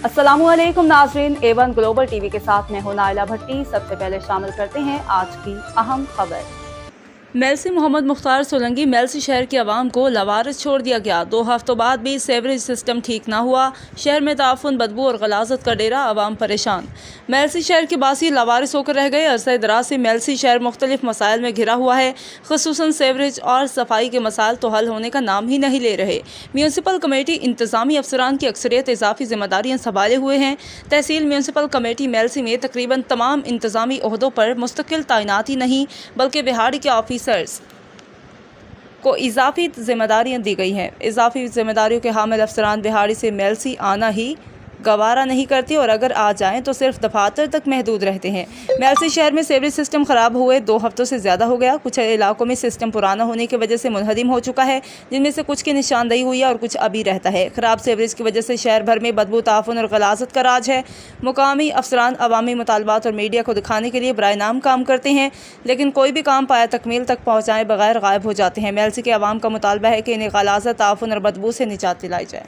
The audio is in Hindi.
अस्सलामुअलैकुम नाजरीन, A1 ग्लोबल टीवी के साथ मैं हूं नाइला भट्टी। सबसे पहले शामिल करते हैं आज की अहम खबर। मेलसी मोहम्मद मुख्तार सोलंकी मेलसी शहर के अवाम को लवारिस छोड़ दिया गया। 2 हफ्तों बाद भी सेवरेज सिस्टम ठीक ना हुआ। शहर में ताफुन, बदबू और गलाजत का डेरा, अवाम परेशान। मेलसी शहर के बासी लवारिस होकर रह गए। अरसे दराज से मेलसी शहर मुख्तलिफ मसाइल में घिरा हुआ है, खुसूसन सेवरेज और सफाई के मसाइल तो हल होने का नाम ही नहीं ले रहे। म्यूनसिपल कमेटी इंतजामी अफसरान की अक्सरियत इजाफी जिम्मेदारियाँ संभाले हुए हैं। तहसील म्यूनसिपल कमेटी मेलसी में तकरीबन तमाम इंतजामी ओहदों पर मुस्तकिल तैनाती नहीं बल्कि बिहाड़ी के ऑफिसर्स को इजाफी जिम्मेदारियां दी गई हैं। इजाफी जिम्मेदारियों के हामिल अफसरान बिहाड़ी से मेलसी आना ही गवारा नहीं करते और अगर आ जाएं तो सिर्फ दफातर तक महदूद रहते हैं। मेलसी शहर में सेवरेज सिस्टम ख़राब हुए 2 हफ्तों से ज़्यादा हो गया। कुछ इलाकों में सिस्टम पुराना होने की वजह से मुनहदिम हो चुका है, जिनमें से कुछ की निशानदेही हुई है और कुछ अभी रहता है। ख़राब सेवरेज की वजह से शहर भर में बदबू, ताफुन और गलाजत का राज है। मुकामी अफसरान अवामी मुतालबात और मीडिया को दिखाने के लिए बराए नाम काम करते हैं, लेकिन कोई भी काम पाया तकमील तक पहुँचाए बगैर गायब हो जाते हैं। मेलसी के अवाम का मुतालबा है कि इन्हें गलाजत, ताफुन और बदबू से निजात दिलाई जाए।